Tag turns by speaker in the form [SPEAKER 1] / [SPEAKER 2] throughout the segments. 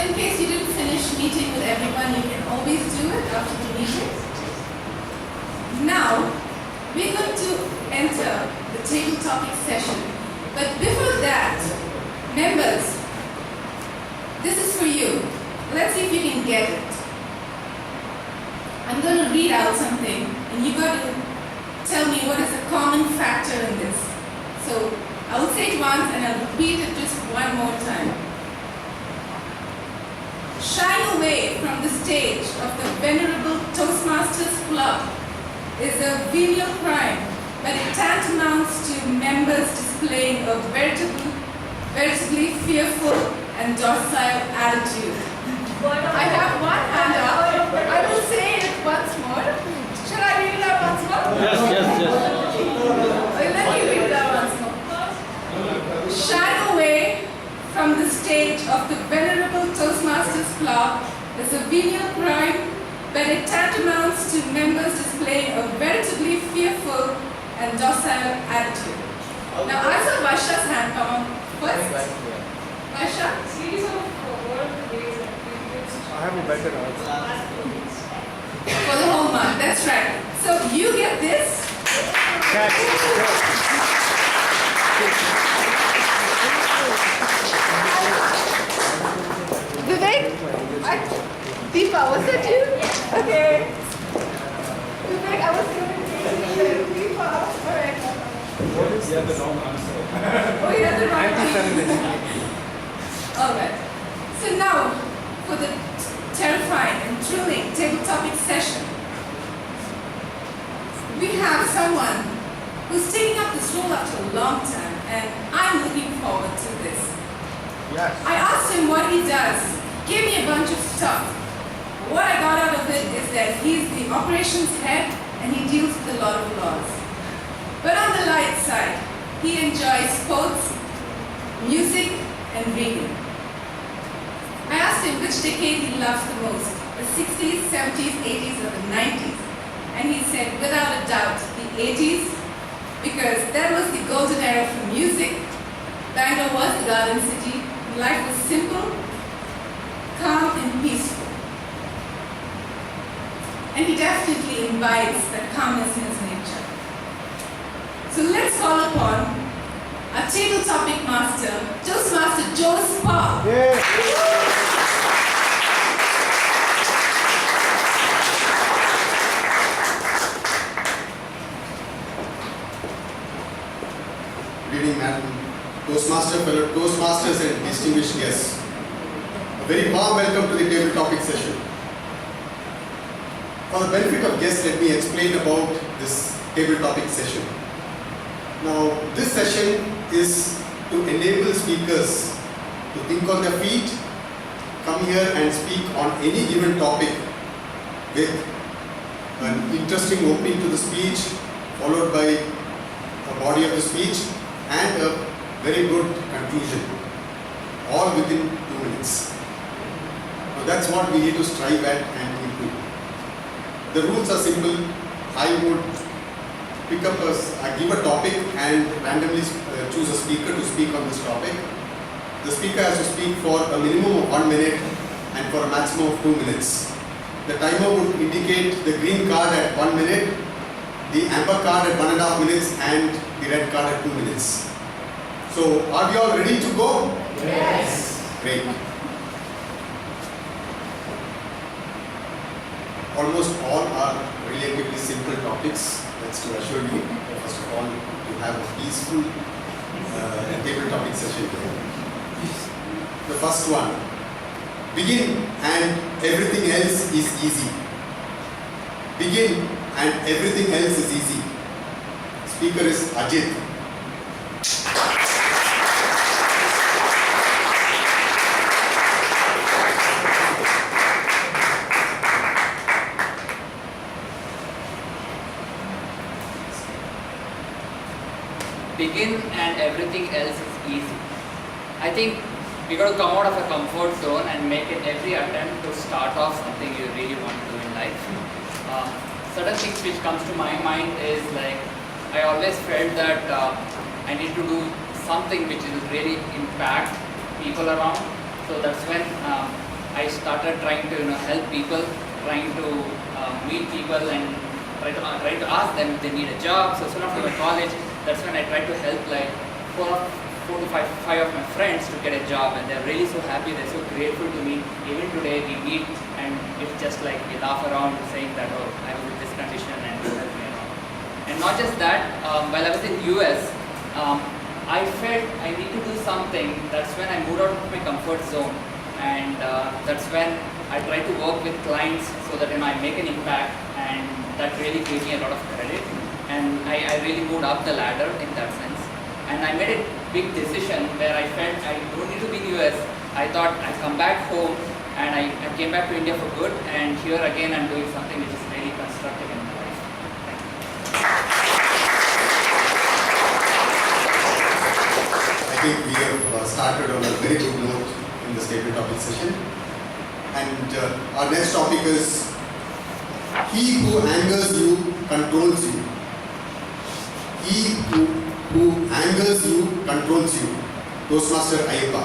[SPEAKER 1] in case you didn't finish meeting with everyone, you can always do it after the meeting. Now, we're going to enter the table topic session. But before that, members, this is for you. Let's see if you can get it. I'm going to read out something, and you've got to tell me what is the common factor in this. So, I will say it once and I'll repeat it just one more time. Shying away from the stage of the venerable Toastmasters Club is a venial crime, but it tantamounts to members displaying a veritably fearful and docile attitude. I have one hand up. I will say it once more. Should I read it out once more?
[SPEAKER 2] Yes.
[SPEAKER 1] Let me read it out once more. Shying away from the stage of the venerable Toastmasters Club is a venial crime, but it tantamounts to members displaying a veritably fearful and docile attitude. Now I saw Varsha's hand come up first. Varsha?
[SPEAKER 3] Series of word ways and
[SPEAKER 2] I have a better answer.
[SPEAKER 1] For the whole month, that's right. So you get this. Vivek? Deepa, was that you? Okay. Vivek, I was going to Deepa. Alright.
[SPEAKER 2] You have the wrong answer.
[SPEAKER 1] Oh, you have the wrong answer. Alright. So now, for the terrifying and thrilling table topic session, we have someone who's taking up this role after a long time, and I'm looking forward to this.
[SPEAKER 2] Yes.
[SPEAKER 1] I asked him what he does. He gave me a bunch of stuff. What I got out of it is that he's the operations head and he deals with a lot of laws. But on the light side, he enjoys sports, music, and reading. I asked him which decade he loves the most, the 60s, 70s, 80s, or the 90s. And he said, without a doubt, the 80s, because that was the golden era for music. Bangalore was the garden city. Life was simple, calm, and peaceful. And he definitely imbibes that calmness in his nature. So let's call upon our table topic master, Toastmaster Joe Spa.
[SPEAKER 4] Good evening, Madam Toastmaster, fellow Toastmasters and distinguished guests. A very warm welcome to the table topic session. For the benefit of guests, let me explain about this table topic session. Now, this session is to enable speakers to think on their feet, come here and speak on any given topic with an interesting opening to the speech, followed by a body of the speech and a very good conclusion, all within 2 minutes. Now that's what we need to strive at and improve. The rules are simple. I would pick up give a topic and randomly choose a speaker to speak on this topic. The speaker has to speak for a minimum of 1 minute and for a maximum of 2 minutes. The timer would indicate the green card at 1 minute, the amber card at 1.5 minutes, and the red card at 2 minutes. So, are we all ready to go?
[SPEAKER 1] Yes.
[SPEAKER 4] Great. Almost all are relatively simple topics. That's to assure you, first of all, to have a peaceful table topic session. The first one. Begin and everything else is easy. Begin and everything else is easy. Speaker is Ajit.
[SPEAKER 5] Begin and everything else is easy. I think we got to come out of a comfort zone and make it every attempt to start off something you really want to do in life. Certain things which comes to my mind is like I always felt that I need to do something which will really impact people around. So that's when I started trying to help people, trying to meet people and try to ask them if they need a job. So soon after my college, that's when I tried to help like four to five of my friends to get a job, and they're really so happy, they're so grateful to me. Even today we meet and it's just like we laugh around saying that, oh, I was in this condition and you helped me around. And not just that, while I was in US, I felt I need to do something. That's when I moved out of my comfort zone, and that's when I tried to work with clients so that I make an impact, and that really gave me a lot of credit, and I really moved up the ladder in that sense. And I made a big decision where I felt I don't need to be in the US. I thought I'd come back home, and I came back to India for good, and here again I'm doing something which is really constructive in my life. Thank you.
[SPEAKER 4] I think we have started on a very good note in the statement topic session. And our next topic is, he who angers you controls you. He who angers you controls you. Toastmaster Ayyappa.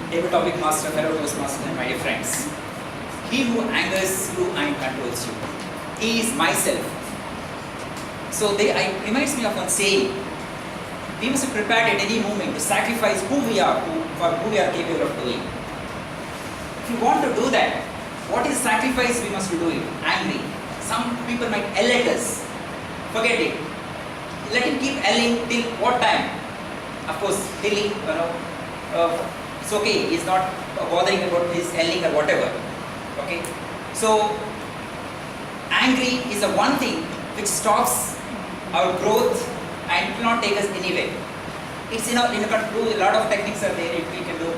[SPEAKER 6] Table topic master, fellow Toastmaster, and my dear friends. He who angers you and controls you. He is myself. So it reminds me of one saying. We must be prepared at any moment to sacrifice who we are for who we are capable of doing. If you want to do that, what is sacrifice we must do it? Angry. Some people might yell at us. Forget it. Let him keep yelling till what time? Of course, till he, it's okay. He's not bothering about his yelling or whatever. Okay. So angry is the one thing which stops our growth and it will not take us anywhere. It's a lot of techniques are there. We can do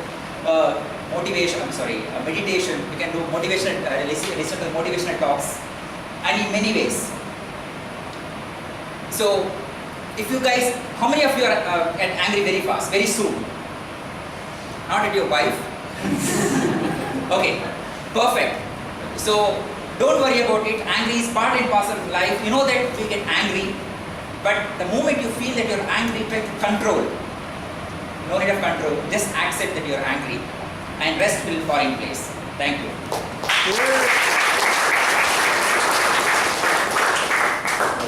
[SPEAKER 6] meditation. We can do motivational, listen to motivational talks, and in many ways. So, if you guys, how many of you are get angry very fast, very soon? Not at your wife? Okay, perfect. So, don't worry about it. Angry is part and parcel of life. You know that we get angry, but the moment you feel that you're angry, try to control. No need of control. Just accept that you're angry, and rest will fall in place. Thank you.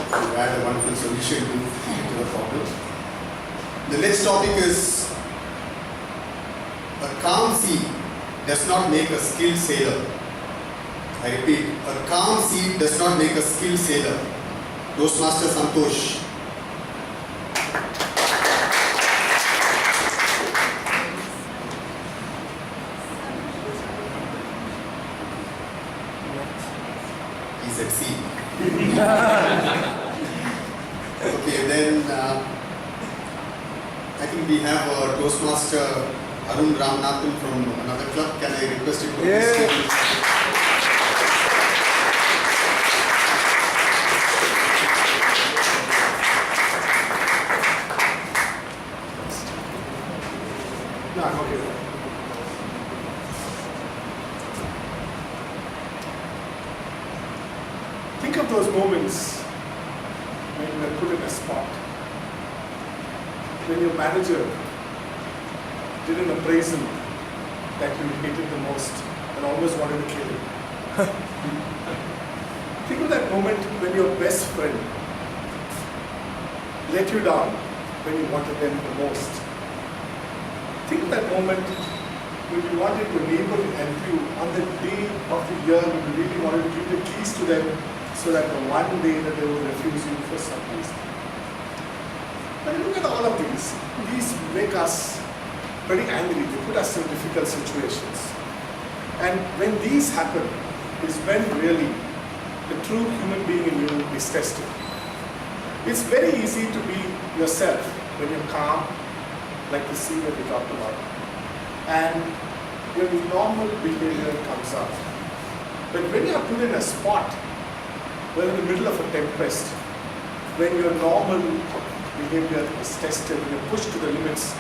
[SPEAKER 4] You had a wonderful solution to the problem. The next topic is, a calm sea does not make a skilled sailor. I repeat, a calm sea does not make a skilled sailor. Toastmaster Santosh. He's at sea. Okay, then I think we have a Toastmaster Arun Ramanathan from another club. Can I request him to please take
[SPEAKER 2] No, I'm okay with that. Think of those moments when you are put in a spot. When your manager did an appraisal that you hated the most and almost wanted to kill him. Think of that moment when your best friend let you down when you wanted them the most. Think of that moment when you wanted your neighbor to help you on the day of the year when you really wanted to give the keys to them so that the one day that they would refuse you for some reason. But look at all of these make us very angry, they put us in difficult situations. And when these happen, is when really the true human being in you is tested. It's very easy to be yourself when you're calm, like the sea that we talked about, and your normal behavior comes out. But when you are put in a spot, well, in the middle of a tempest, when your normal behavior is tested, when you're pushed to the limits,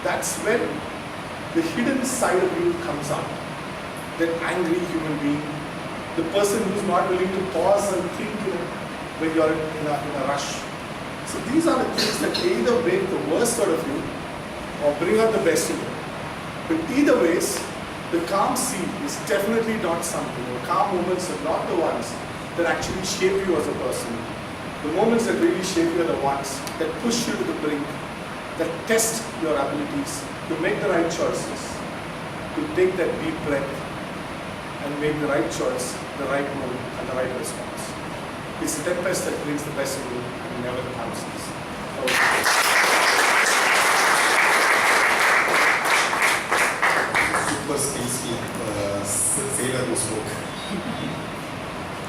[SPEAKER 2] that's when the hidden side of you comes out. That angry human being, the person who's not willing to pause and think, when you're in a rush. So these are the things that either make the worst out of you or bring out the best in you. But either ways, the calm sea is definitely not something. The calm moments are not the ones that actually shape you as a person. The moments that really shape you are the ones that push you to the brink, that test your abilities to make the right choices, to take that deep breath and make the right choice, the right move, and the right response. It's the tempest that brings the best in you and never the calm seas.
[SPEAKER 4] Super skillful sailor who spoke.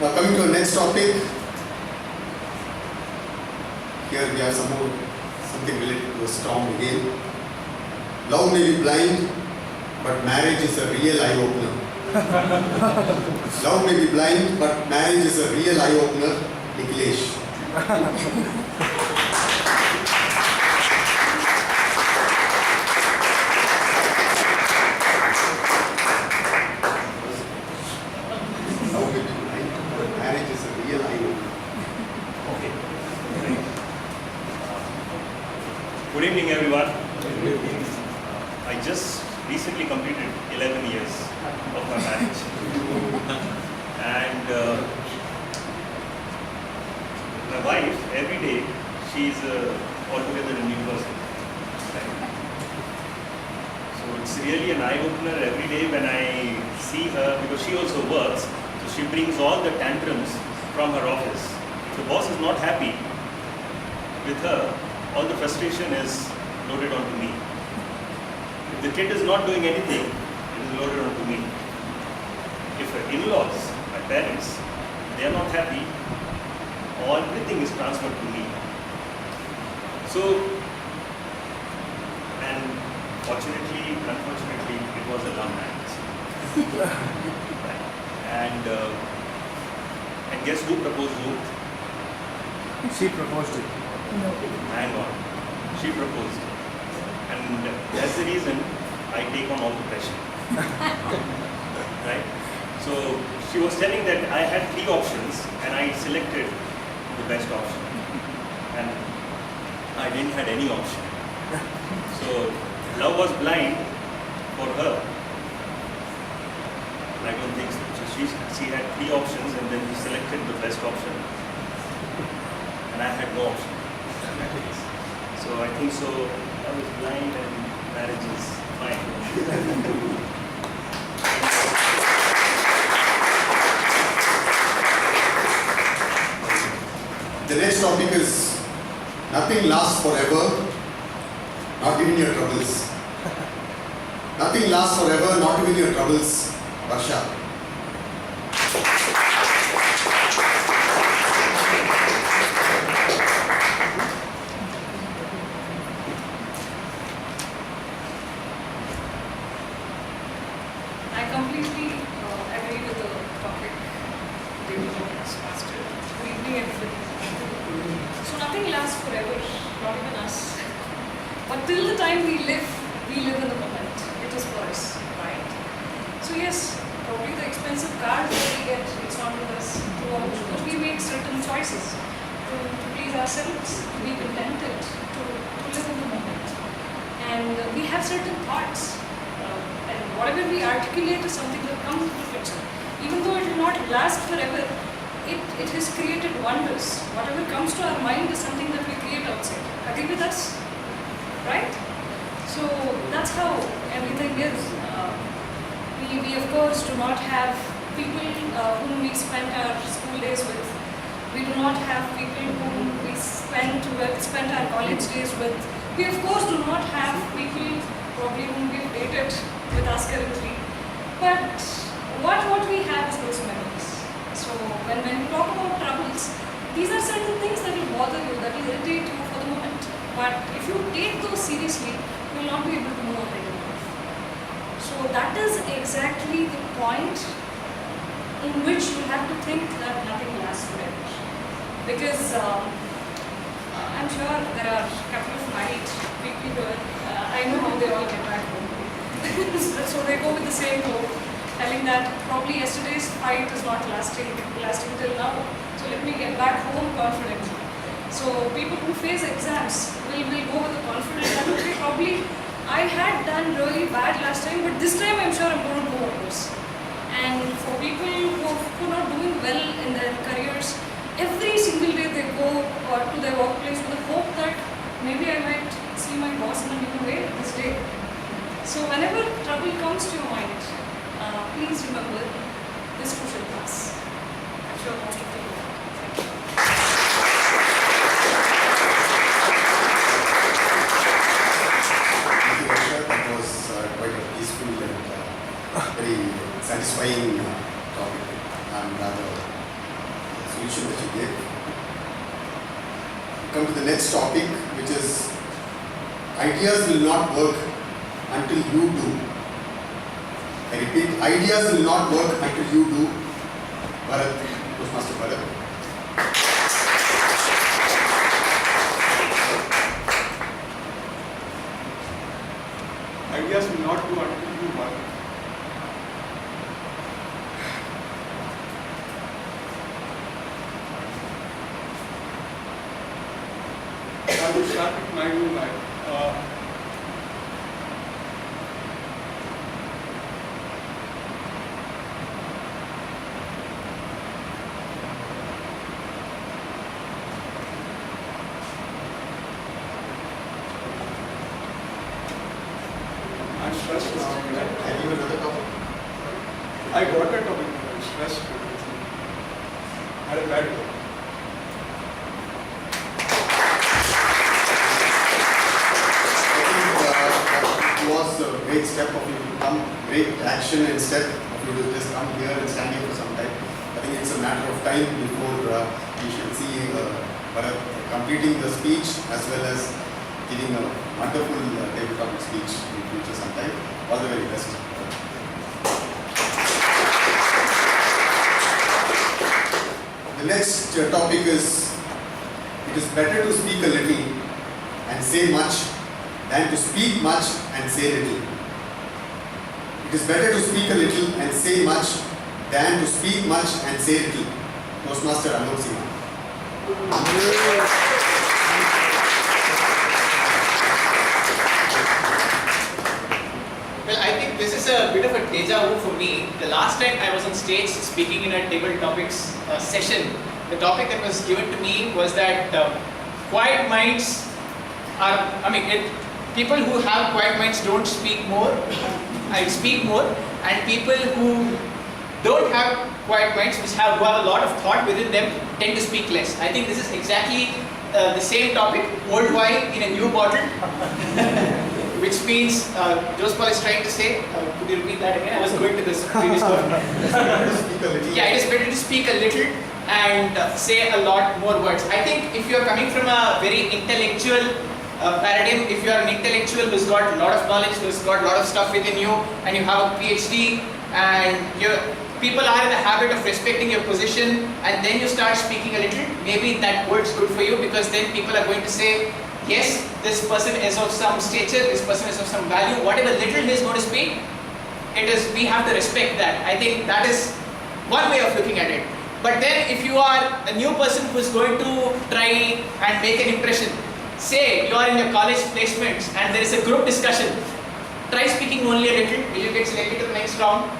[SPEAKER 4] Now coming to our next topic. Here we have something related to a storm again. Love may be blind, but marriage is a real eye-opener. Love may be blind, but marriage is a real eye-opener. Nikhilesh. Love may be blind, but marriage is a real eye-opener.
[SPEAKER 7] Okay. Good evening, everyone. I just recently completed 11 years of my marriage. And my wife, every day, she's altogether a new person. Right? So it's really an eye-opener every day when I see her, because she also works. So she brings all the tantrums from her office. If the boss is not happy with her, all the frustration is loaded onto me. If the kid is not doing anything, it is loaded onto me. If her in-laws, my parents, they are not happy, all everything is transferred to me. So, and fortunately, unfortunately, it was a love marriage. Right. And guess who proposed who?
[SPEAKER 2] She proposed it.
[SPEAKER 7] Hang on. She proposed. And that's the reason I take on all the pressure. Right? So she was telling that I had 3 options and I selected the best option. And I didn't have any option. So love was blind for her. I don't think so. So she had 3 options and then she selected the best option. And I had no option. So I think so I was blind and marriage is fine.
[SPEAKER 4] The next topic is nothing lasts forever, not even your troubles. Nothing lasts forever, not even your troubles. Varsha.
[SPEAKER 3] I completely agree with the topic David has mastered. Good evening, everybody. So nothing lasts forever, not even us. But till the time we live in the moment. It is for us, right? So yes, probably the expensive cars that we get, it's not with us throughout. But we make certain choices to please ourselves, to be contented, to live in the moment. And we have certain thoughts. And whatever we articulate is something that comes into the picture. Even though it will not last forever, it has created wonders. Whatever comes to our mind is something that we create outside. Agree with us? Right? So that's how everything is. We of course do not have people whom we spend our school days with. We do not have people whom we spend our college days with. We of course do not have people probably whom we've dated with us currently. But what we have is those memories. So when we talk about troubles, these are certain things that will bother you, that will irritate you for the moment. But if you take those seriously, you will not be able to move ahead in life. So that is exactly the point in which you have to think that nothing lasts forever. Because I'm sure there are a couple of married people here. I know how they all get back home. So they go with the same hope. telling that probably yesterday's fight is not lasting till now. So let me get back home confidently. So people who face exams will go with the confidence that okay, probably I had done really bad last time, but this time I'm sure I'm going to go on this. And for people who are not doing well in their careers, every single day they go to their workplace with the hope that maybe I might see my boss in a new way this day. So whenever trouble comes to your mind, please remember this too shall pass. I'm sure most of you know. Thank you.
[SPEAKER 4] Thank you, Akshay. That was quite a peaceful and very satisfying topic and rather solution that you gave. We come to the next topic, which is ideas will not work until you do. I repeat, ideas will not work until you do. Bharat, Toastmaster Bharat.
[SPEAKER 2] Ideas will not do until you work. I will start with my new life. I'm stressed now.
[SPEAKER 4] Have you another topic?
[SPEAKER 2] I got a topic, I'm stressed. I had a bad day.
[SPEAKER 4] It was a great step of you to come, great action and step of you to just come here and stand here for some time. I think it's a matter of time before we should see Bharat completing the speech as well as giving a wonderful tabletop speech in future sometime. All the very best. The next topic is, it is better to speak a little and say much than to speak much and say little. It is better to speak a little and say much than to speak much and say little. Toastmaster Alok Singh.
[SPEAKER 6] Well, I think this is a bit of a deja vu for me. The last time I was on stage speaking in a table topics session, the topic that was given to me was that quiet minds are, people who have quiet minds don't speak more, I speak more, and people who don't have quiet minds, who have a lot of thought within them, tend to speak less. I think this is exactly the same topic, old wine in a new bottle. Which means, Jospal is trying to say, could you repeat that again? I was going to this previous one. Yeah, it is better to speak a little and say a lot more words. I think if you are coming from a very intellectual paradigm, if you are an intellectual who's got a lot of knowledge, who's got a lot of stuff within you, and you have a PhD, and people are in the habit of respecting your position, and then you start speaking a little, maybe that word's good for you, because then people are going to say, yes, this person is of some stature, this person is of some value, whatever little he is going to speak, we have to respect that. I think that is one way of looking at it. But then if you are a new person who is going to try and make an impression, say you are in your college placements and there is a group discussion, try speaking only a little. Will you get selected to the next round?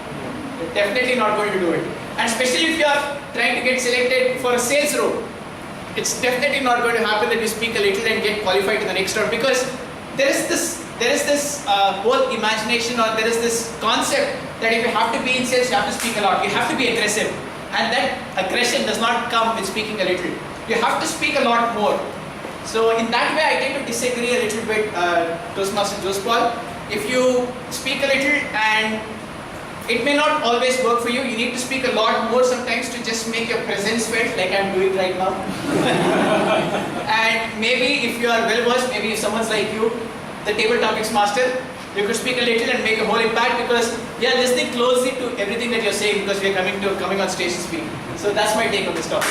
[SPEAKER 6] You're definitely not going to do it. And especially if you are trying to get selected for a sales role, it's definitely not going to happen that you speak a little and get qualified to the next round, because there is this whole imagination, or there is this concept that if you have to be in sales, you have to speak a lot, you have to be aggressive, and that aggression does not come with speaking a little. You have to speak a lot more. So in that way, I tend to disagree a little bit, Toastmaster Jospal. If you speak a little and it may not always work for you, you need to speak a lot more sometimes to just make your presence felt, like I'm doing right now. And maybe if you are well versed, maybe if someone's like you, the table topics master, you could speak a little and make a whole impact, because we are listening closely to everything that you're saying, because we are coming on stage to speak. So that's my take on this topic.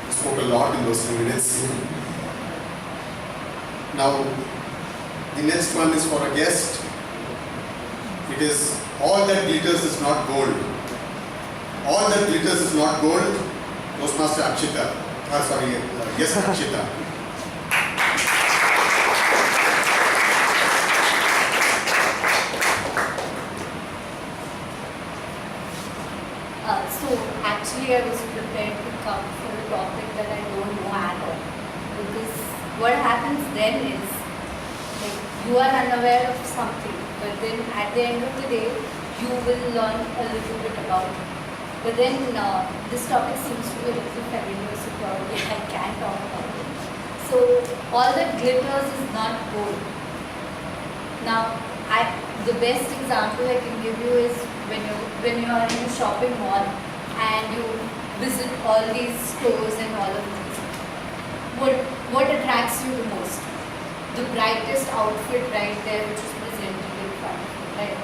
[SPEAKER 4] You spoke a lot in those 2 minutes. Now, the next one is for a guest. It is all that glitters is not gold. All that glitters is not gold. Toastmaster Akshita. Yes, Akshita.
[SPEAKER 8] So actually I was prepared to come for a topic that I don't know at all. Because what happens then is, like, you are unaware of something, but then at the end of the day, you will learn a little bit about it. But then this topic seems to be a little familiar, so probably I can talk about it. So all that glitters is not gold. Now, the best example I can give you is when you are in a shopping mall and you visit all these stores and all of these. What attracts you the most? The brightest outfit right there which is presented in front of you, right?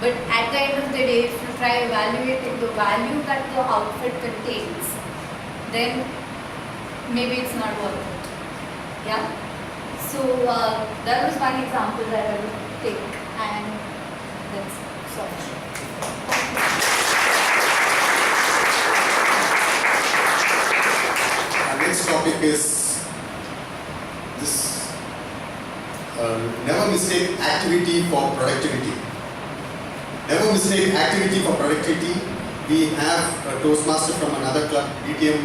[SPEAKER 8] But at the end of the day, if you try evaluating the value that the outfit contains, then maybe it's not worth it. Yeah? So that was one example that I would take, and that's sufficient.
[SPEAKER 4] Our next topic is this: never mistake activity for productivity. Never mistake activity for productivity. We have a Toastmaster from another club, DTM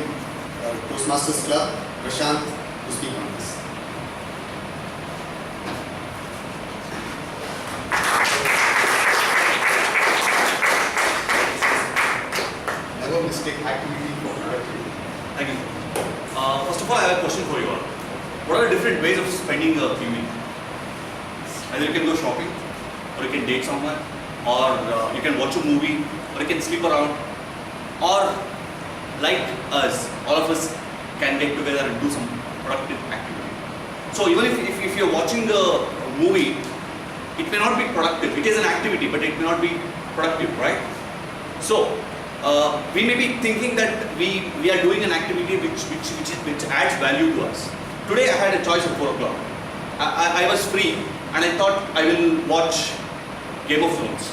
[SPEAKER 4] Toastmasters Club, Prashant, to speak on this. Never mistake activity for productivity.
[SPEAKER 9] Thank you. First of all, I have a question for you all. What are the different ways of spending a evening? Either you can go shopping, or you can date someone, or you can watch a movie, or you can sleep around, or like us, all of us can get together and do some productive activity. So even if you're watching a movie, it may not be productive. It is an activity, but it may not be productive, right? So we may be thinking that we are doing an activity which adds value to us. Today I had a choice at 4 o'clock. I was free and I thought I will watch Game of Thrones.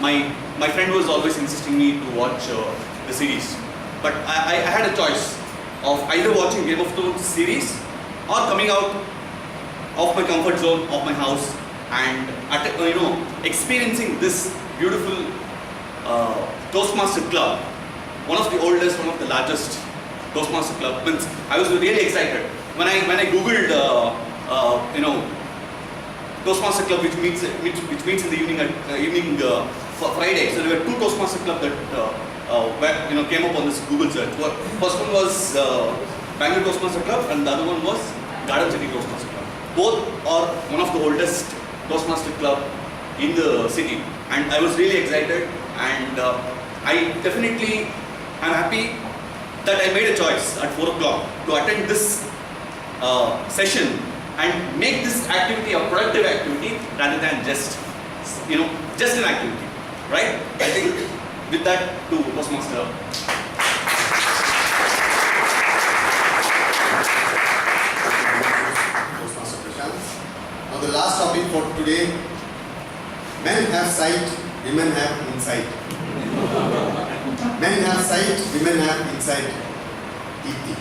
[SPEAKER 9] My friend was always insisting me to watch the series, but I had a choice of either watching Game of Thrones series or coming out of my comfort zone of my house and experiencing this beautiful Toastmaster club, one of the oldest, one of the largest Toastmaster club. I was really excited when I googled Toastmaster club which meets in the evening for Friday. So there were 2 Toastmaster club that came up on this Google search. First one was Bangalore Toastmaster Club and the other one was Garden City Toastmaster Club. Both are one of the oldest Toastmaster club in the city, and I was really excited, and I definitely am happy that I made a choice at 4 o'clock to attend this session and make this activity a productive activity rather than just an activity, right? I think with that to Toastmaster.
[SPEAKER 4] Toastmaster Prashant. Now the last topic for today: men have sight, women have insight. Men have sight, women have insight. Deepti.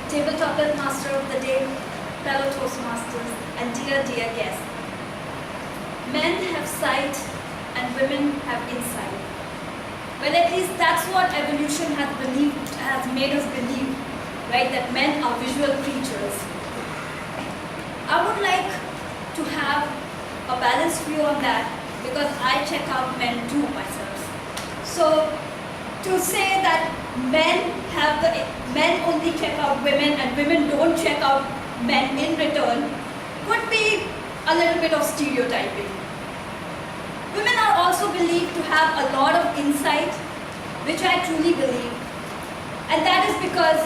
[SPEAKER 10] Tabletop Master of the Day, fellow Toastmasters, and dear guests. Men have sight and women have insight. Well, at least that's what evolution has made us believe, right? That men are visual creatures. I would like to have a balanced view on that because I check out men too myself. So to say that men only check out women and women don't check out men in return could be a little bit of stereotyping. Women are also believed to have a lot of insight, which I truly believe. And that is because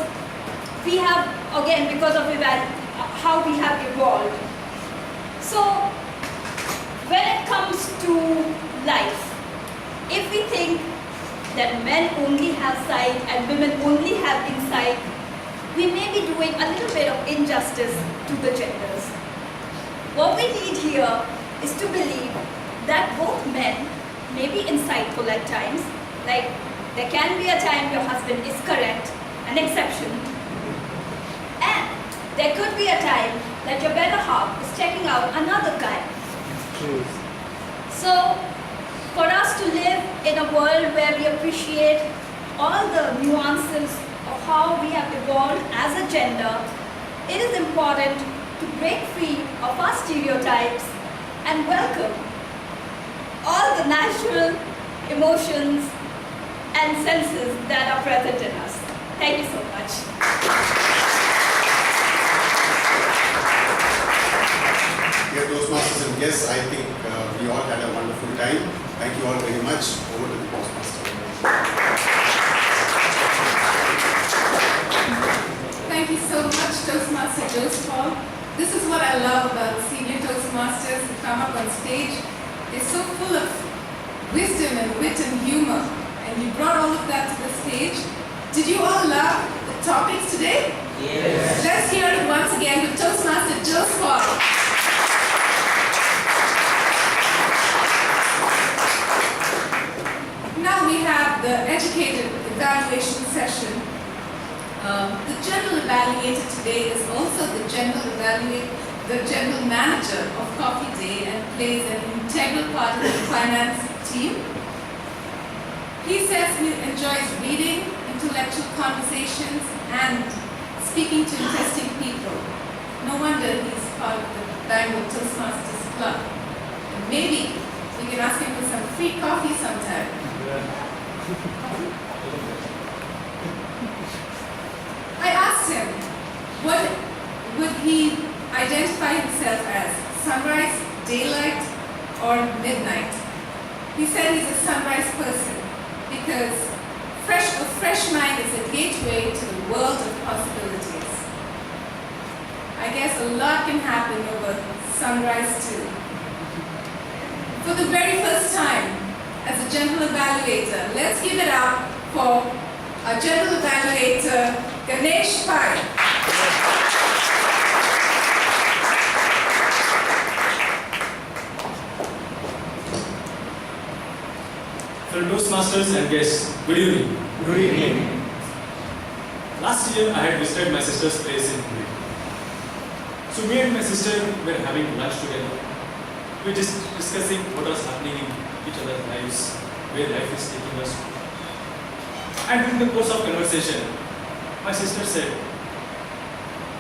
[SPEAKER 10] we have, again, because of how we have evolved. So when it comes to life, if we think that men only have sight and women only have insight, we may be doing a little bit of injustice to the genders. What we need here is to believe that both men may be insightful at times, like there can be a time your husband is correct, an exception, and there could be a time that your better half is checking out another guy. So, for us to live in a world where we appreciate all the nuances of how we have evolved as a gender, it is important to break free of our stereotypes and welcome all the natural emotions and senses that are present in us. Thank you so much.
[SPEAKER 4] Dear Toastmasters and guests, I think we all had a wonderful time. Thank you all very much. Over to the Toastmaster.
[SPEAKER 1] Thank you so much, Toastmaster Joseph Paul. This is what I love about senior Toastmasters who come up on stage. They're so full of wisdom and wit and humor, and you brought all of that to the stage. Did you all love the topics today?
[SPEAKER 6] Yes.
[SPEAKER 1] Let's hear it once again with Toastmaster Joseph Paul. Now we have the educated evaluation session. The general evaluator today is also the general manager of Coffee Day and plays an integral part of the finance team. He says he enjoys reading, intellectual conversations, and speaking to interesting people. No wonder he's part of the Bangalore Toastmasters Club. And maybe we can ask him for some free coffee sometime. I asked him, what would he identify himself as? Sunrise, daylight, or midnight? He said he's a sunrise person because a fresh mind is a gateway to the world of possibilities. I guess a lot can happen over sunrise too. For the very first time, as a general evaluator, let's give it up for our general evaluator, Ganesh Pai.
[SPEAKER 11] Fellow Toastmasters and guests, good evening.
[SPEAKER 2] Good evening.
[SPEAKER 11] Last year I had visited my sister's place in Pune. So me and my sister were having lunch together. We were just discussing what was happening in each other's lives, where life is taking us. And in the course of conversation, my sister said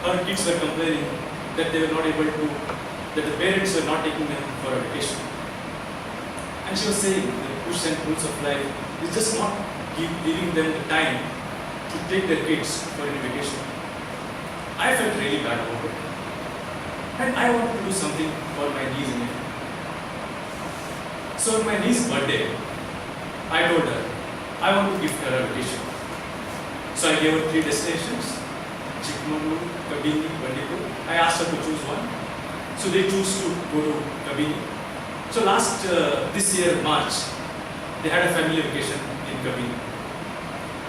[SPEAKER 11] her kids were complaining that they were not able to, that the parents were not taking them for a vacation. And she was saying the push and pulls of life is just not giving them the time to take their kids for a vacation. I felt really bad about it. And I wanted to do something for my niece and nephew. So on my niece's birthday, I told her, I want to gift her a vacation. So I gave her 3 destinations, Chikmagalur, Kabini, Bandipur. I asked her to choose one. So they chose to go to Kabini. So this year, March, they had a family vacation in Kabini.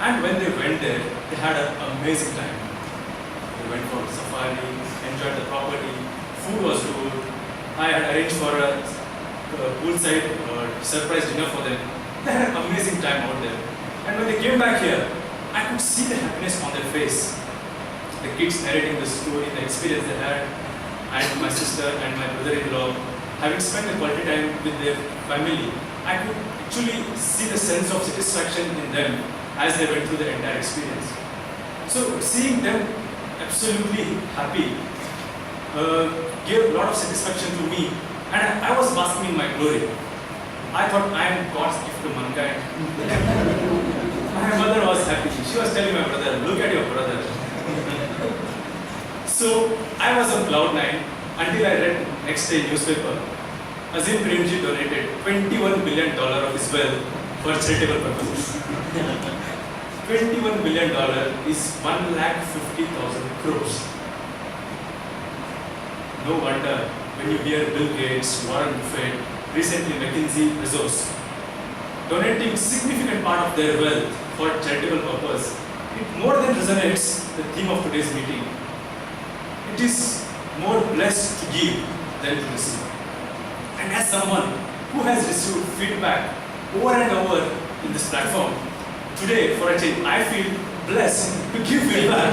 [SPEAKER 11] And when they went there, they had an amazing time. They went for safari, enjoyed the property, food was good. I had arranged for a poolside surprise dinner for them. They had an amazing time out there. And when they came back here, I could see the happiness on their face. The kids narrating the story, the experience they had, and my sister and my brother-in-law, having spent a quality time with their family, I could actually see the sense of satisfaction in them as they went through the entire experience. So seeing them absolutely happy gave a lot of satisfaction to me, and I was basking in my glory. I thought I am God's gift to mankind. My mother was happy. She was telling my brother, look at your brother. So I was on cloud 9 until I read next day newspaper. Azim Premji donated $21 billion of his wealth for charitable purposes. $21 billion is 1,50,000 crores. No wonder when you hear Bill Gates, Warren Buffett, recently McKinsey, Bezos, donating significant part of their wealth for charitable purpose, it more than resonates the theme of today's meeting. It is more blessed to give than to receive. And as someone who has received feedback over and over in this platform, today for a change, I feel blessed to give feedback.